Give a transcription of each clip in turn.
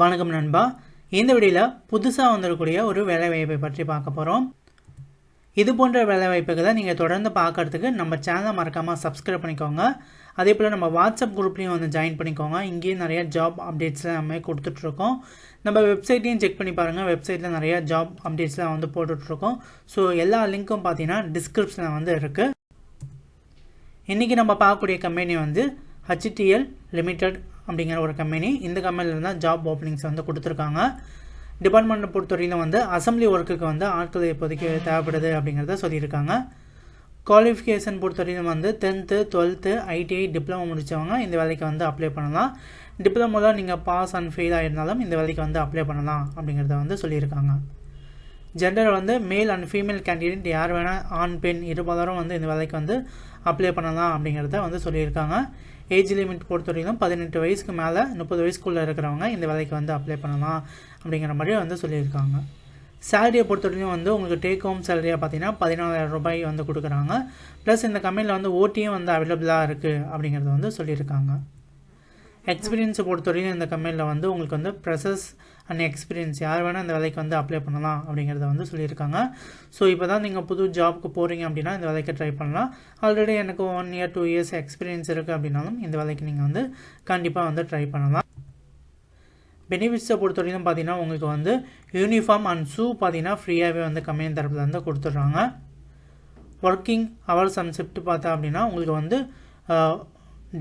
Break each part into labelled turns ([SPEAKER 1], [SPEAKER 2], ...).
[SPEAKER 1] வணக்கம் நண்பா. இந்த வீடியோவில் புதுசாக வந்திருக்கக்கூடிய ஒரு வேலைவாய்ப்பை பற்றி பார்க்க போகிறோம். இது போன்ற வேலைவாய்ப்புகளை நீங்கள் தொடர்ந்து பார்க்கறதுக்கு நம்ம சேனலை மறக்காமல் சப்ஸ்கிரைப் பண்ணிக்கோங்க. அதே போல் நம்ம வாட்ஸ்அப் குரூப்லேயும் வந்து ஜாயின் பண்ணிக்கோங்க. இங்கேயும் நிறைய ஜாப் அப்டேட்ஸ்லாம் நம்ம கொடுத்துட்ருக்கோம். நம்ம வெப்சைட்டையும் செக் பண்ணி பாருங்கள். வெப்சைட்டில் நிறைய ஜாப் அப்டேட்ஸ்லாம் வந்து போட்டுட்ருக்கோம். ஸோ எல்லா லிங்க்கும் பார்த்தீங்கன்னா டிஸ்கிரிப்ஷனில் வந்து இருக்குது. இன்றைக்கி நம்ம பார்க்கக்கூடிய கம்பெனி வந்து HTL லிமிடெட் அப்படிங்கிற ஒரு கம்பெனி. இந்த கம்பெனியில் தான் ஜாப் ஓப்பனிங்ஸ் வந்து கொடுத்துருக்காங்க. டிபார்ட்மெண்ட்டை பொறுத்தவரையிலும் வந்து அசம்பிளி ஒர்க்குக்கு வந்து ஆட்கள் இப்போதைக்கு தேவைப்படுது அப்படிங்கிறத சொல்லியிருக்காங்க. குவாலிஃபிகேஷன் பொறுத்தவரையிலும் வந்து 10th 12th ITI டிப்ளமோ முடித்தவங்க இந்த வேலைக்கு வந்து அப்ளை பண்ணலாம். டிப்ளமோவில் நீங்கள் பாஸ் அண்ட் ஃபெயில் ஆகிருந்தாலும் இந்த வேலைக்கு வந்து அப்ளை பண்ணலாம் அப்படிங்கிறத வந்து சொல்லியிருக்காங்க. ஜெண்டர் வந்து மேல் அண்ட் ஃபீமேல் கேண்டிடேட் யார் வேணால் ஆண் பெண் இருபாலரும் வந்து இந்த வேலைக்கு வந்து அப்ளை பண்ணலாம் அப்படிங்கிறத வந்து சொல்லியிருக்காங்க. ஏஜ் லிமிட் பொறுத்தவரைக்கும் 18 வயசுக்கு மேலே 30 வயசுக்குள்ளே இருக்கிறவங்க இந்த வேலைக்கு வந்து அப்ளை பண்ணலாம் அப்படிங்கிற மாதிரி வந்து சொல்லியிருக்காங்க. சேலரியை பொறுத்தவரைக்கும் வந்து உங்களுக்கு டேக் ஹோம் சேலரியாக பார்த்தீங்கன்னா 14,000 ரூபாய் வந்து கொடுக்குறாங்க. ப்ளஸ் இந்த கம்பெனியில் வந்து ஓட்டியும் வந்து அவைலபிளாக இருக்குது அப்படிங்கிறத வந்து சொல்லியிருக்காங்க. எக்ஸ்பீரியன்ஸை பொறுத்தவரைக்கும் இந்த கம்பெனியில் வந்து உங்களுக்கு வந்து ப்ரெஷர்ஸ் அண்ட் எக்ஸ்பீரியன்ஸ் யார் வேணால் இந்த வேலைக்கு வந்து அப்ளை பண்ணலாம் அப்படிங்கிறத வந்து சொல்லியிருக்காங்க. ஸோ இப்போ தான் நீங்கள் புது ஜாப்க்கு போகிறீங்க அப்படின்னா இந்த வேலைக்கு ட்ரை பண்ணலாம். ஆல்ரெடி எனக்கு 1 year 2 years எக்ஸ்பீரியன்ஸ் இருக்குது அப்படின்னாலும் இந்த வேலைக்கு நீங்கள் வந்து கண்டிப்பாக வந்து ட்ரை பண்ணலாம். பெனிஃபிட்ஸை பொறுத்தவரைக்கும் பார்த்தீங்கன்னா உங்களுக்கு வந்து யூனிஃபார்ம் அண்ட் ஷூ பார்த்தீங்கன்னா ஃப்ரீயாகவே வந்து கம்பெனி தரப்பில் வந்து கொடுத்துட்றாங்க. ஒர்க்கிங் ஹவர்ஸ் அண்ட் ஷிஃப்ட் பார்த்தா அப்படின்னா உங்களுக்கு வந்து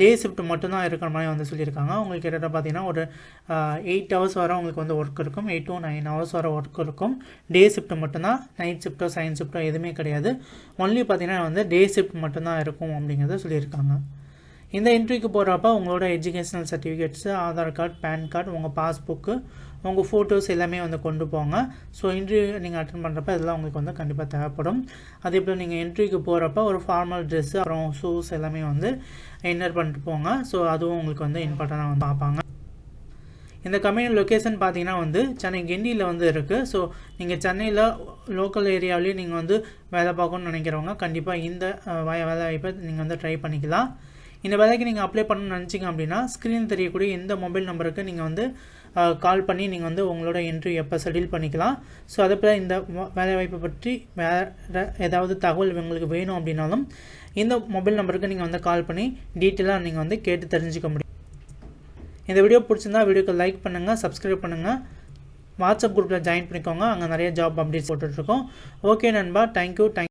[SPEAKER 1] டே ஷிஃப்ட் மட்டும்தான் இருக்கிற மாதிரி வந்து சொல்லியிருக்காங்க. உங்களுக்கு கிட்ட பார்த்தீங்கன்னா ஒரு 8 hours வரை உங்களுக்கு வந்து ஒர்க் இருக்கும். 8 to 9 hours வரை ஒர்க் இருக்கும். டே ஷிஃப்ட் மட்டும்தான். நைட் ஷிஃப்ட்டோ சைன் ஷிஃப்ட்டோ எதுவுமே கிடையாது. ஒன்லி பார்த்தீங்கன்னா வந்து டே ஷிஃப்ட் மட்டும்தான் இருக்கும் அப்படிங்கிறத சொல்லியிருக்காங்க. இந்த இன்டர்வியூக்கு போகிறப்ப உங்களோட educational certificates, Aadhaar card, PAN card, உங்கள் பாஸ்புக்கு, உங்கள் ஃபோட்டோஸ் எல்லாமே வந்து கொண்டு போங்க. ஸோ இன்டர்வியூ நீங்கள் அட்டன் பண்ணுறப்ப இதெல்லாம் உங்களுக்கு வந்து கண்டிப்பாக தேவைப்படும். அதே போல் நீங்கள் இன்டர்வியூக்கு போகிறப்ப ஒரு ஃபார்மல் ட்ரெஸ்ஸு அப்புறம் ஷூஸ் எல்லாமே வந்து இன்னர் பண்ணிட்டு போங்க. ஸோ அதுவும் உங்களுக்கு வந்து இம்பார்ட்டண்ட்டாக வந்து பார்ப்பாங்க. இந்த கம்பெனி லொக்கேஷன் பார்த்தீங்கன்னா வந்து சென்னை கிண்டியில் வந்து இருக்குது. ஸோ நீங்கள் சென்னையில் லோக்கல் ஏரியாவிலேயே நீங்கள் வந்து வேலை பார்க்கணும்னு நினைக்கிறவங்க கண்டிப்பாக இந்த வேலை வாய்ப்பை நீங்கள் வந்து ட்ரை பண்ணிக்கலாம். இந்த வேலைக்கு நீங்கள் அப்ளை பண்ணணும்னு நினச்சிங்க அப்படின்னா ஸ்க்ரீன் தெரியக்கூடிய இந்த மொபைல் நம்பருக்கு நீங்கள் வந்து கால் பண்ணி நீங்கள் வந்து உங்களோட இன்டர்வியூ எப்போ ஷெட்யூல் பண்ணிக்கலாம். ஸோ அதே போல் இந்த வேலைவாய்ப்பை பற்றி வேறு ஏதாவது தகவல் உங்களுக்கு வேணும் அப்படின்னாலும் இந்த மொபைல் நம்பருக்கு நீங்கள் வந்து கால் பண்ணி டீட்டெயிலாக நீங்கள் வந்து கேட்டு தெரிஞ்சுக்க முடியும். இந்த வீடியோ பிடிச்சிருந்தா வீடியோக்கு லைக் பண்ணுங்கள், சப்ஸ்கிரைப் பண்ணுங்கள், வாட்ஸ்அப் குரூப்பில் ஜாயின் பண்ணிக்கோங்க. அங்கே நிறைய ஜாப் அப்டேட்ஸ் போட்டுட்ருக்கோம். ஓகே நண்பா, தேங்க்யூ.